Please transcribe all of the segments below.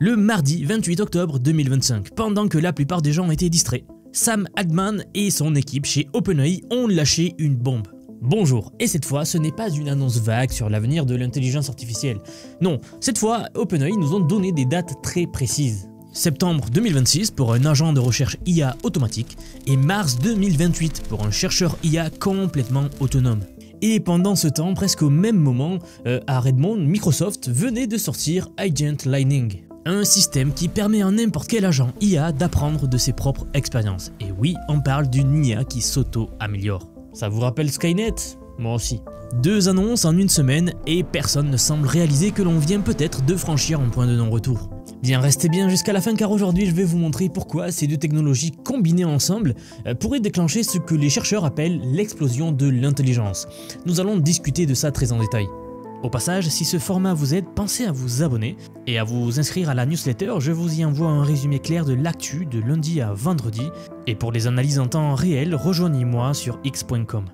Le mardi 28 octobre 2025, pendant que la plupart des gens étaient distraits, Sam Altman et son équipe chez OpenAI ont lâché une bombe. Bonjour, et cette fois ce n'est pas une annonce vague sur l'avenir de l'intelligence artificielle. Non, cette fois OpenAI nous ont donné des dates très précises. Septembre 2026 pour un agent de recherche IA automatique et mars 2028 pour un chercheur IA complètement autonome. Et pendant ce temps, presque au même moment, à Redmond, Microsoft venait de sortir Agent Learning, un système qui permet à n'importe quel agent IA d'apprendre de ses propres expériences. Et oui, on parle d'une IA qui s'auto-améliore. Ça vous rappelle Skynet? Moi aussi. 2 annonces en une semaine et personne ne semble réaliser que l'on vient peut-être de franchir un point de non-retour. Bien, restez bien jusqu'à la fin car aujourd'hui je vais vous montrer pourquoi ces 2 technologies combinées ensemble pourraient déclencher ce que les chercheurs appellent l'explosion de l'intelligence. Nous allons discuter de ça très en détail. Au passage, si ce format vous aide, pensez à vous abonner et à vous inscrire à la newsletter, je vous y envoie un résumé clair de l'actu de lundi à vendredi. Et pour les analyses en temps réel, rejoignez-moi sur x.com.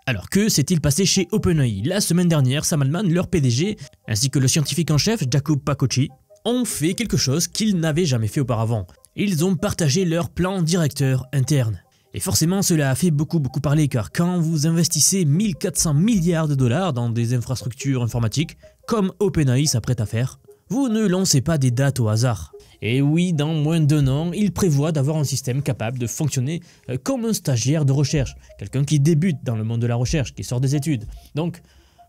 Alors que s'est-il passé chez OpenAI? La semaine dernière, Sam Altman, leur PDG, ainsi que le scientifique en chef Jakub Pakoci, ont fait quelque chose qu'ils n'avaient jamais fait auparavant. Ils ont partagé leur plan directeur interne. Et forcément cela a fait beaucoup parler car quand vous investissez 1400 milliards de dollars dans des infrastructures informatiques, comme OpenAI s'apprête à faire, vous ne lancez pas des dates au hasard. Et oui, dans moins d'1 an, ils prévoient d'avoir un système capable de fonctionner comme un stagiaire de recherche, quelqu'un qui débute dans le monde de la recherche, qui sort des études. Donc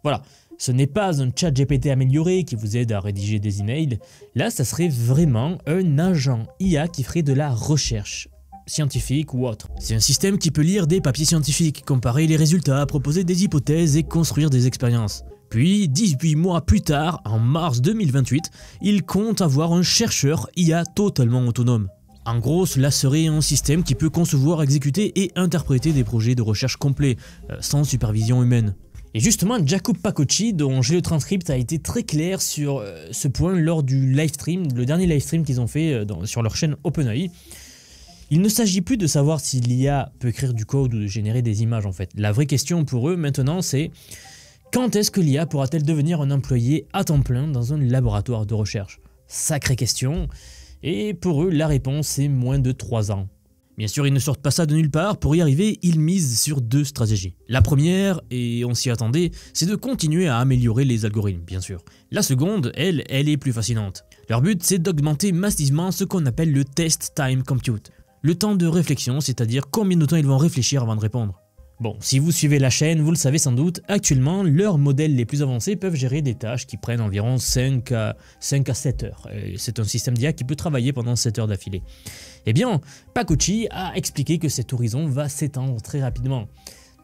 voilà, ce n'est pas un chat GPT amélioré qui vous aide à rédiger des emails, là ça serait vraiment un agent IA qui ferait de la recherche scientifique ou autre. C'est un système qui peut lire des papiers scientifiques, comparer les résultats, proposer des hypothèses et construire des expériences. Puis, 18 mois plus tard, en mars 2028, il compte avoir un chercheur IA totalement autonome. En gros, cela serait un système qui peut concevoir, exécuter et interpréter des projets de recherche complets, sans supervision humaine. Et justement, Jakub Pakoci, dont j'ai le transcript, a été très clair sur ce point lors du livestream, le dernier livestream qu'ils ont fait sur leur chaîne OpenAI. Il ne s'agit plus de savoir si l'IA peut écrire du code ou de générer des images en fait. La vraie question pour eux maintenant c'est quand est-ce que l'IA pourra-t-elle devenir un employé à temps plein dans un laboratoire de recherche? Sacrée question. Et pour eux la réponse est moins de 3 ans. Bien sûr ils ne sortent pas ça de nulle part, pour y arriver ils misent sur 2 stratégies. La première, et on s'y attendait, c'est de continuer à améliorer les algorithmes bien sûr. La seconde, elle est plus fascinante. Leur but c'est d'augmenter massivement ce qu'on appelle le test time compute. Le temps de réflexion, c'est-à-dire combien de temps ils vont réfléchir avant de répondre. Bon, si vous suivez la chaîne, vous le savez sans doute, actuellement, leurs modèles les plus avancés peuvent gérer des tâches qui prennent environ 5 à 7 heures. C'est un système d'IA qui peut travailler pendant 7 heures d'affilée. Eh bien, Pakoci a expliqué que cet horizon va s'étendre très rapidement.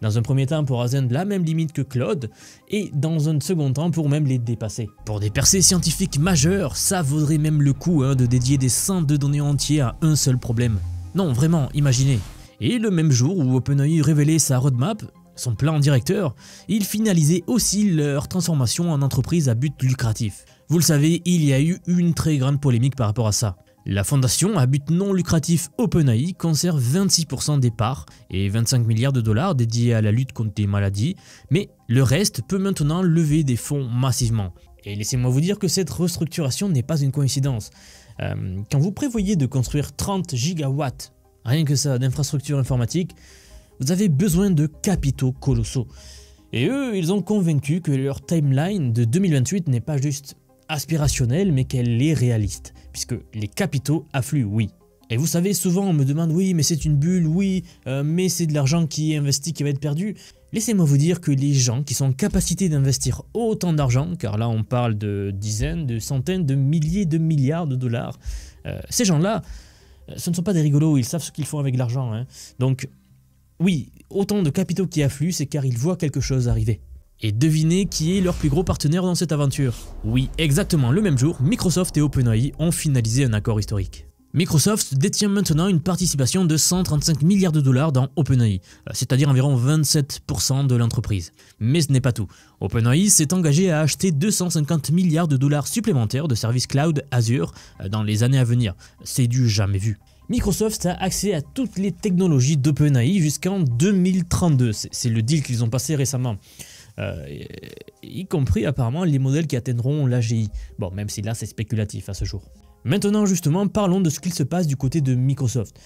Dans un premier temps pour atteindre la même limite que Claude, et dans un second temps pour même les dépasser. Pour des percées scientifiques majeures, ça vaudrait même le coup de dédier des centres de données entiers à un seul problème. Non, vraiment, imaginez. Et le même jour où OpenAI révélait sa roadmap, son plan directeur, ils finalisaient aussi leur transformation en entreprise à but lucratif. Vous le savez, il y a eu une très grande polémique par rapport à ça. La fondation à but non lucratif OpenAI conserve 26% des parts et 25 milliards de dollars dédiés à la lutte contre des maladies, mais le reste peut maintenant lever des fonds massivement. Et laissez-moi vous dire que cette restructuration n'est pas une coïncidence. Quand vous prévoyez de construire 30 gigawatts, rien que ça, d'infrastructures informatiques, vous avez besoin de capitaux colossaux. Et eux, ils ont convaincu que leur timeline de 2028 n'est pas juste aspirationnelle, mais qu'elle est réaliste, puisque les capitaux affluent, oui. Et vous savez, souvent on me demande, oui, mais c'est une bulle, oui, mais c'est de l'argent qui est investi qui va être perdu. Laissez-moi vous dire que les gens qui sont en capacité d'investir autant d'argent, car là on parle de dizaines, de centaines, de milliers de milliards de dollars, ces gens-là, ce ne sont pas des rigolos, ils savent ce qu'ils font avec l'argent. Donc oui, autant de capitaux qui affluent, c'est car ils voient quelque chose arriver. Et devinez qui est leur plus gros partenaire dans cette aventure? Oui, exactement le même jour, Microsoft et OpenAI ont finalisé un accord historique. Microsoft détient maintenant une participation de 135 milliards de dollars dans OpenAI, c'est-à-dire environ 27% de l'entreprise. Mais ce n'est pas tout. OpenAI s'est engagé à acheter 250 milliards de dollars supplémentaires de services cloud Azure dans les années à venir. C'est du jamais vu. Microsoft a accès à toutes les technologies d'OpenAI jusqu'en 2032. C'est le deal qu'ils ont passé récemment. Y compris apparemment les modèles qui atteindront l'AGI. Bon, même si là c'est spéculatif à ce jour. Maintenant justement, parlons de ce qu'il se passe du côté de Microsoft.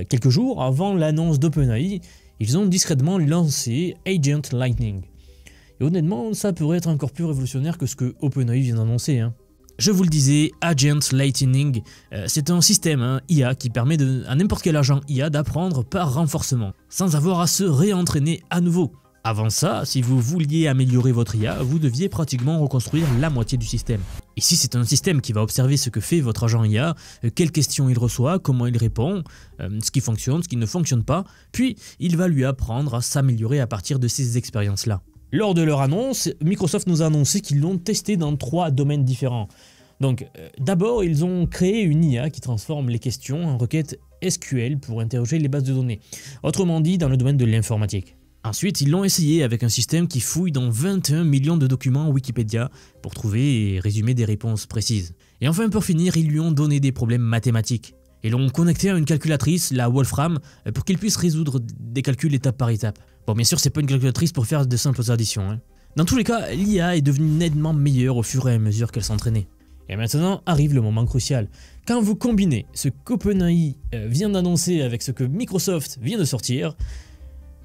Quelques jours avant l'annonce d'OpenAI, ils ont discrètement lancé Agent Lightning. Et honnêtement, ça pourrait être encore plus révolutionnaire que ce que OpenAI vient d'annoncer. Je vous le disais, Agent Lightning, c'est un système IA qui permet à n'importe quel agent IA d'apprendre par renforcement, sans avoir à se réentraîner à nouveau. Avant ça, si vous vouliez améliorer votre IA, vous deviez pratiquement reconstruire la moitié du système. Ici, c'est un système qui va observer ce que fait votre agent IA, quelles questions il reçoit, comment il répond, ce qui fonctionne, ce qui ne fonctionne pas, puis il va lui apprendre à s'améliorer à partir de ces expériences-là. Lors de leur annonce, Microsoft nous a annoncé qu'ils l'ont testé dans 3 domaines différents. Donc, d'abord, ils ont créé une IA qui transforme les questions en requêtes SQL pour interroger les bases de données, autrement dit dans le domaine de l'informatique. Ensuite, ils l'ont essayé avec un système qui fouille dans 21 millions de documents Wikipédia pour trouver et résumer des réponses précises. Et enfin, pour finir, ils lui ont donné des problèmes mathématiques et l'ont connecté à une calculatrice, la Wolfram, pour qu'il puisse résoudre des calculs étape par étape. Bon, bien sûr, c'est pas une calculatrice pour faire de simples additions. Dans tous les cas, l'IA est devenue nettement meilleure au fur et à mesure qu'elle s'entraînait. Et maintenant arrive le moment crucial. Quand vous combinez ce qu'OpenAI vient d'annoncer avec ce que Microsoft vient de sortir,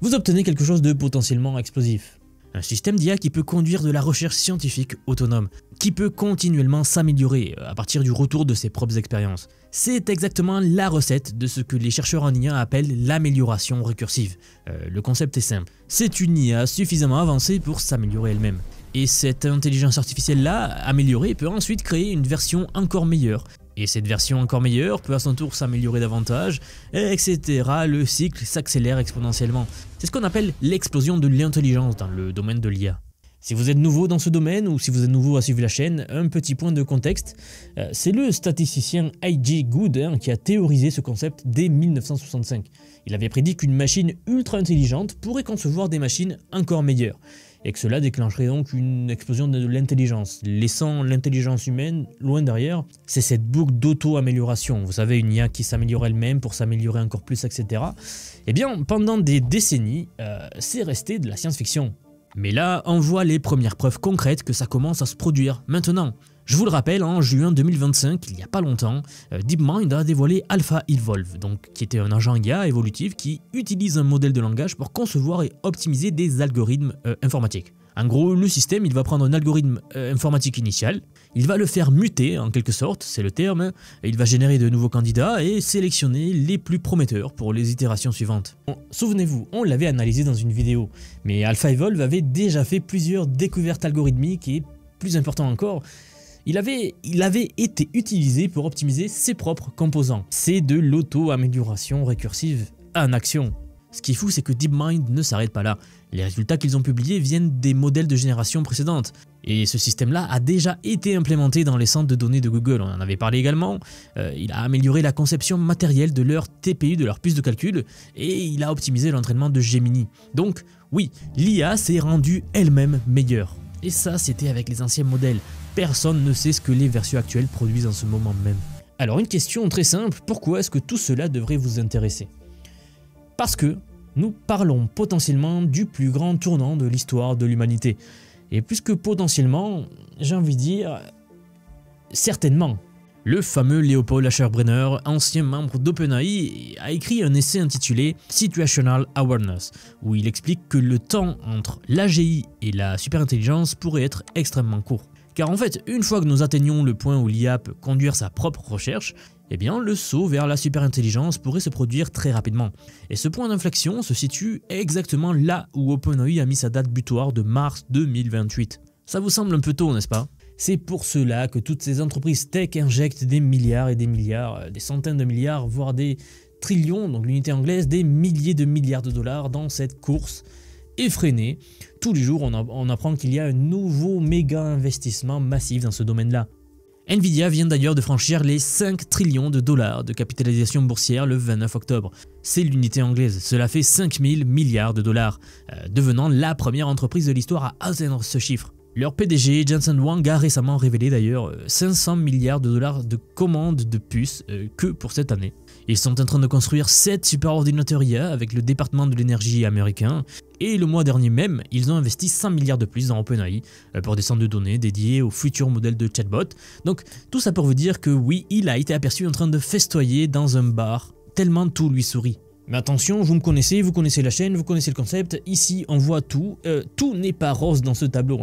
vous obtenez quelque chose de potentiellement explosif. Un système d'IA qui peut conduire de la recherche scientifique autonome, qui peut continuellement s'améliorer à partir du retour de ses propres expériences. C'est exactement la recette de ce que les chercheurs en IA appellent l'amélioration récursive. Le concept est simple. C'est une IA suffisamment avancée pour s'améliorer elle-même. Et cette intelligence artificielle-là, améliorée, peut ensuite créer une version encore meilleure. Et cette version encore meilleure peut à son tour s'améliorer davantage, etc. Le cycle s'accélère exponentiellement. C'est ce qu'on appelle l'explosion de l'intelligence dans le domaine de l'IA. Si vous êtes nouveau dans ce domaine ou si vous êtes nouveau à suivre la chaîne, un petit point de contexte, c'est le statisticien I.J. Good qui a théorisé ce concept dès 1965. Il avait prédit qu'une machine ultra intelligente pourrait concevoir des machines encore meilleures, et que cela déclencherait donc une explosion de l'intelligence, laissant l'intelligence humaine loin derrière. C'est cette boucle d'auto-amélioration, vous savez, une IA qui s'améliore elle-même pour s'améliorer encore plus, etc. Eh bien, pendant des décennies, c'est resté de la science-fiction. Mais là, on voit les premières preuves concrètes que ça commence à se produire maintenant. Je vous le rappelle, en juin 2025, il n'y a pas longtemps, DeepMind a dévoilé AlphaEvolve, qui était un agent IA évolutif qui utilise un modèle de langage pour concevoir et optimiser des algorithmes informatiques. En gros, le système, il va prendre un algorithme informatique initial, il va le faire muter en quelque sorte, c'est le terme, et il va générer de nouveaux candidats et sélectionner les plus prometteurs pour les itérations suivantes. Bon, souvenez-vous, on l'avait analysé dans une vidéo, mais AlphaEvolve avait déjà fait plusieurs découvertes algorithmiques et, plus important encore, il avait été utilisé pour optimiser ses propres composants. C'est de l'auto-amélioration récursive en action. Ce qui est fou, c'est que DeepMind ne s'arrête pas là. Les résultats qu'ils ont publiés viennent des modèles de génération précédentes. Et ce système-là a déjà été implémenté dans les centres de données de Google, on en avait parlé également. Il a amélioré la conception matérielle de leur TPU, de leur puce de calcul, et il a optimisé l'entraînement de Gemini. Donc oui, l'IA s'est rendue elle-même meilleure. Et ça, c'était avec les anciens modèles. Personne ne sait ce que les versions actuelles produisent en ce moment même. Alors une question très simple, pourquoi est-ce que tout cela devrait vous intéresser? Parce que nous parlons potentiellement du plus grand tournant de l'histoire de l'humanité. Et plus que potentiellement, j'ai envie de dire, certainement. Le fameux Leopold Aschenbrenner, ancien membre d'OpenAI, a écrit un essai intitulé Situational Awareness, où il explique que le temps entre l'AGI et la superintelligence pourrait être extrêmement court. Car en fait, une fois que nous atteignons le point où l'IA peut conduire sa propre recherche, eh bien le saut vers la superintelligence pourrait se produire très rapidement. Et ce point d'inflexion se situe exactement là où OpenAI a mis sa date butoir de mars 2028. Ça vous semble un peu tôt, n'est-ce pas? C'est pour cela que toutes ces entreprises tech injectent des milliards et des milliards, des centaines de milliards, voire des trillions, donc l'unité anglaise, des milliers de milliards de dollars dans cette course effrénée. Tous les jours, on apprend qu'il y a un nouveau méga investissement massif dans ce domaine-là. Nvidia vient d'ailleurs de franchir les 5 trillions de dollars de capitalisation boursière le 29 octobre. C'est l'unité anglaise, cela fait 5000 milliards de dollars, devenant la première entreprise de l'histoire à atteindre ce chiffre. Leur PDG, Jensen Huang, a récemment révélé d'ailleurs 500 milliards de dollars de commandes de puces que pour cette année. Ils sont en train de construire 7 superordinateurs IA avec le département de l'énergie américain. Et le mois dernier même, ils ont investi 100 milliards de plus dans OpenAI pour des centres de données dédiés aux futurs modèles de chatbot. Donc tout ça pour vous dire que oui, il a été aperçu en train de festoyer dans un bar, tellement tout lui sourit. Mais attention, vous me connaissez, vous connaissez la chaîne, vous connaissez le concept, ici on voit tout, tout n'est pas rose dans ce tableau.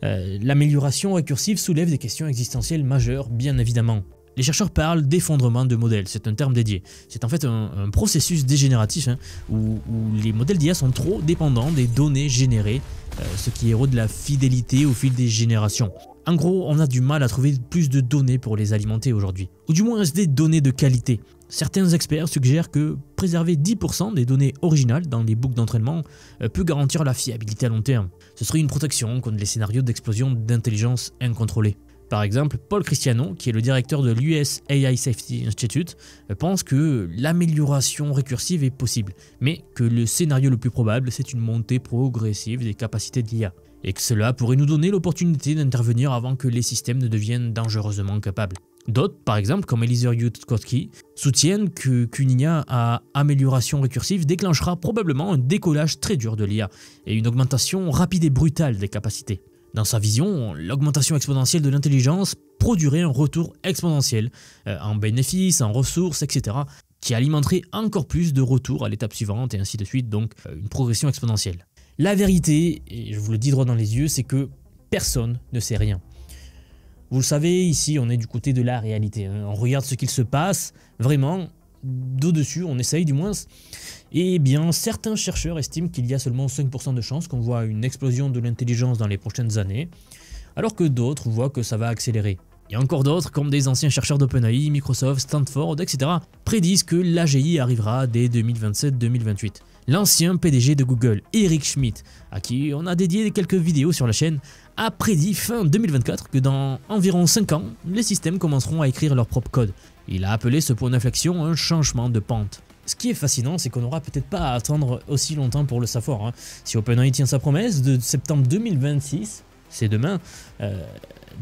L'amélioration récursive soulève des questions existentielles majeures, bien évidemment. Les chercheurs parlent d'effondrement de modèles, c'est un terme dédié. C'est en fait un processus dégénératif où les modèles d'IA sont trop dépendants des données générées, ce qui érode la fidélité au fil des générations. En gros, on a du mal à trouver plus de données pour les alimenter aujourd'hui, ou du moins des données de qualité. Certains experts suggèrent que préserver 10% des données originales dans les boucles d'entraînement peut garantir la fiabilité à long terme. Ce serait une protection contre les scénarios d'explosion d'intelligence incontrôlée. Par exemple, Paul Christiano, qui est le directeur de l'US AI Safety Institute, pense que l'amélioration récursive est possible, mais que le scénario le plus probable, c'est une montée progressive des capacités de l'IA, et que cela pourrait nous donner l'opportunité d'intervenir avant que les systèmes ne deviennent dangereusement capables. D'autres, par exemple, comme Eliezer Yudkowsky, soutiennent qu'une IA à amélioration récursive déclenchera probablement un décollage très dur de l'IA, et une augmentation rapide et brutale des capacités. Dans sa vision, l'augmentation exponentielle de l'intelligence produirait un retour exponentiel en bénéfices, en ressources, etc., qui alimenterait encore plus de retours à l'étape suivante et ainsi de suite, donc une progression exponentielle. La vérité, et je vous le dis droit dans les yeux, c'est que personne ne sait rien. Vous le savez, ici on est du côté de la réalité, on regarde ce qu'il se passe, vraiment, d'au-dessus, on essaye du moins. Et bien, certains chercheurs estiment qu'il y a seulement 5% de chances qu'on voit une explosion de l'intelligence dans les prochaines années, alors que d'autres voient que ça va accélérer. Et encore d'autres, comme des anciens chercheurs d'OpenAI, Microsoft, Stanford, etc., prédisent que l'AGI arrivera dès 2027-2028. L'ancien PDG de Google, Eric Schmidt, à qui on a dédié quelques vidéos sur la chaîne, a prédit fin 2024 que dans environ 5 ans, les systèmes commenceront à écrire leur propre code. Il a appelé ce point d'inflexion un changement de pente. Ce qui est fascinant, c'est qu'on n'aura peut-être pas à attendre aussi longtemps pour le savoir. Si OpenAI tient sa promesse de septembre 2026, c'est demain,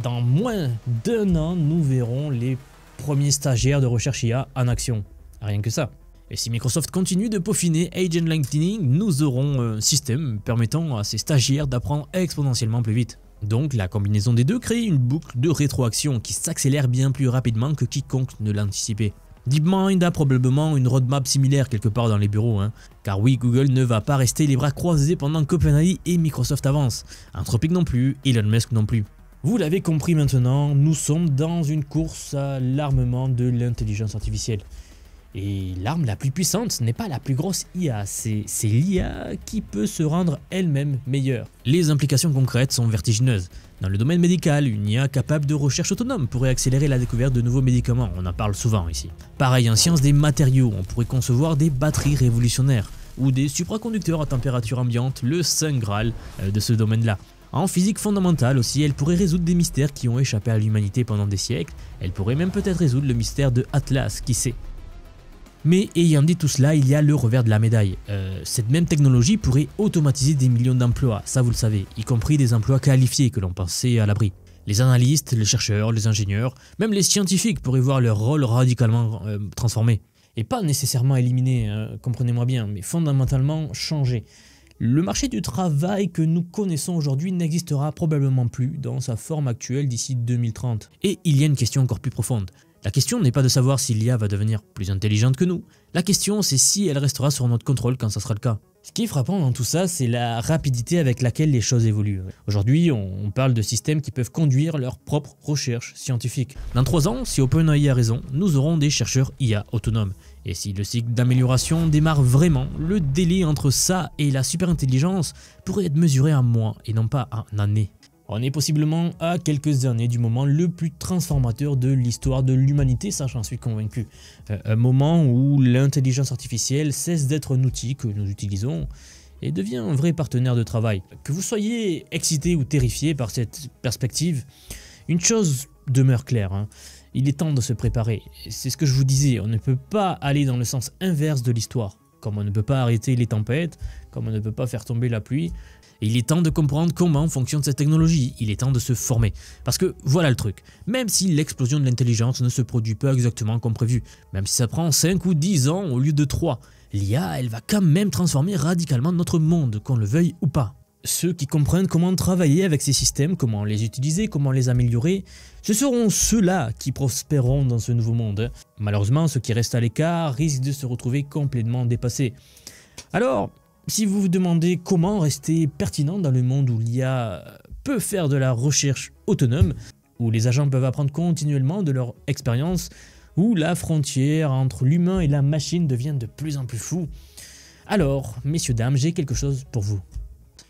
dans moins d'1 an, nous verrons les premiers stagiaires de recherche IA en action. Rien que ça. Et si Microsoft continue de peaufiner Agent Lightning, nous aurons un système permettant à ces stagiaires d'apprendre exponentiellement plus vite. Donc la combinaison des deux crée une boucle de rétroaction qui s'accélère bien plus rapidement que quiconque ne l'anticipait. DeepMind a probablement une roadmap similaire quelque part dans les bureaux, car oui, Google ne va pas rester les bras croisés pendant qu'OpenAI et Microsoft avancent, Anthropic non plus, Elon Musk non plus. Vous l'avez compris maintenant, nous sommes dans une course à l'armement de l'intelligence artificielle. Et l'arme la plus puissante n'est pas la plus grosse IA, c'est l'IA qui peut se rendre elle-même meilleure. Les implications concrètes sont vertigineuses. Dans le domaine médical, une IA capable de recherche autonome pourrait accélérer la découverte de nouveaux médicaments, on en parle souvent ici. Pareil, en sciences des matériaux, on pourrait concevoir des batteries révolutionnaires, ou des supraconducteurs à température ambiante, le saint graal de ce domaine-là. En physique fondamentale aussi, elle pourrait résoudre des mystères qui ont échappé à l'humanité pendant des siècles, elle pourrait même peut-être résoudre le mystère de Atlas, qui sait. Mais ayant dit tout cela, il y a le revers de la médaille. Cette même technologie pourrait automatiser des millions d'emplois, ça vous le savez, y compris des emplois qualifiés que l'on pensait à l'abri. Les analystes, les chercheurs, les ingénieurs, même les scientifiques pourraient voir leur rôle radicalement transformé. Et pas nécessairement éliminé, comprenez-moi bien, mais fondamentalement changé. Le marché du travail que nous connaissons aujourd'hui n'existera probablement plus dans sa forme actuelle d'ici 2030. Et il y a une question encore plus profonde. La question n'est pas de savoir si l'IA va devenir plus intelligente que nous. La question, c'est si elle restera sur notre contrôle quand ça sera le cas. Ce qui est frappant dans tout ça, c'est la rapidité avec laquelle les choses évoluent. Aujourd'hui, on parle de systèmes qui peuvent conduire leur propre recherche scientifique. Dans 3 ans, si OpenAI a raison, nous aurons des chercheurs IA autonomes. Et si le cycle d'amélioration démarre vraiment, le délai entre ça et la superintelligence pourrait être mesuré en mois et non pas en années. On est possiblement à quelques années du moment le plus transformateur de l'histoire de l'humanité, ça j'en suis convaincu. Un moment où l'intelligence artificielle cesse d'être un outil que nous utilisons et devient un vrai partenaire de travail. Que vous soyez excité ou terrifié par cette perspective, une chose demeure claire, il est temps de se préparer. C'est ce que je vous disais, on ne peut pas aller dans le sens inverse de l'histoire. comme on ne peut pas arrêter les tempêtes, comme on ne peut pas faire tomber la pluie. Et il est temps de comprendre comment fonctionne cette technologie, il est temps de se former. Parce que voilà le truc, même si l'explosion de l'intelligence ne se produit pas exactement comme prévu, même si ça prend 5 ou 10 ans au lieu de 3, l'IA, elle va quand même transformer radicalement notre monde, qu'on le veuille ou pas. Ceux qui comprennent comment travailler avec ces systèmes, comment les utiliser, comment les améliorer, ce seront ceux-là qui prospéreront dans ce nouveau monde. Malheureusement, ceux qui restent à l'écart risquent de se retrouver complètement dépassés. Alors, si vous vous demandez comment rester pertinent dans le monde où l'IA peut faire de la recherche autonome, où les agents peuvent apprendre continuellement de leur expérience, où la frontière entre l'humain et la machine devient de plus en plus floue, alors, messieurs, dames, j'ai quelque chose pour vous.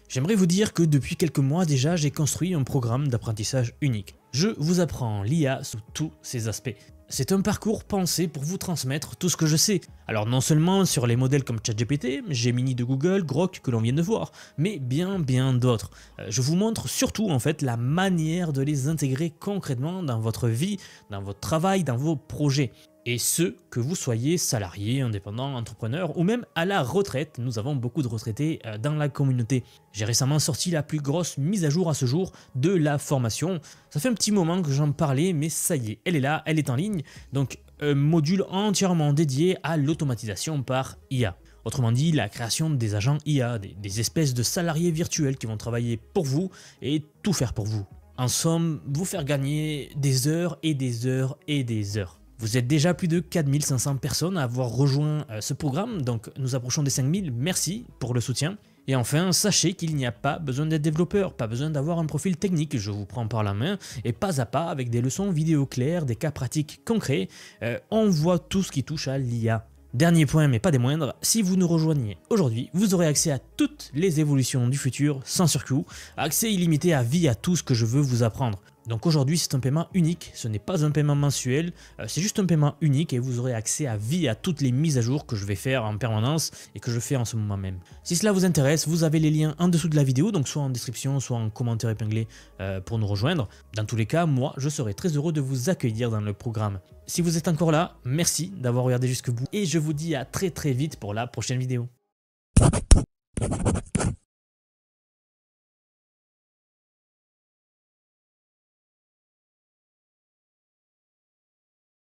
J'aimerais vous dire que depuis quelques mois déjà, j'ai construit un programme d'apprentissage unique. Je vous apprends l'IA sous tous ses aspects. C'est un parcours pensé pour vous transmettre tout ce que je sais. Alors non seulement sur les modèles comme ChatGPT, Gemini de Google, Grok que l'on vient de voir, mais bien d'autres. Je vous montre surtout en fait la manière de les intégrer concrètement dans votre vie, dans votre travail, dans vos projets. Et ce, que vous soyez salarié, indépendant, entrepreneur ou même à la retraite, nous avons beaucoup de retraités dans la communauté. J'ai récemment sorti la plus grosse mise à jour à ce jour de la formation. Ça fait un petit moment que j'en parlais, mais ça y est, elle est là, elle est en ligne. Donc un module entièrement dédié à l'automatisation par IA. Autrement dit, la création des agents IA, des espèces de salariés virtuels qui vont travailler pour vous et tout faire pour vous. En somme, vous faire gagner des heures et des heures et des heures. Vous êtes déjà plus de 4500 personnes à avoir rejoint ce programme, donc nous approchons des 5000, merci pour le soutien. Et enfin, sachez qu'il n'y a pas besoin d'être développeur, pas besoin d'avoir un profil technique, je vous prends par la main, et pas à pas avec des leçons vidéo claires, des cas pratiques concrets, on voit tout ce qui touche à l'IA. Dernier point mais pas des moindres, si vous nous rejoignez aujourd'hui, vous aurez accès à toutes les évolutions du futur sans surcoût, accès illimité à vie à tout ce que je veux vous apprendre. Donc aujourd'hui c'est un paiement unique, ce n'est pas un paiement mensuel, c'est juste un paiement unique et vous aurez accès à vie à toutes les mises à jour que je vais faire en permanence et que je fais en ce moment même. Si cela vous intéresse, vous avez les liens en dessous de la vidéo, donc soit en description, soit en commentaire épinglé pour nous rejoindre. Dans tous les cas, moi je serai très heureux de vous accueillir dans le programme. Si vous êtes encore là, merci d'avoir regardé jusqu'au bout et je vous dis à très vite pour la prochaine vidéo.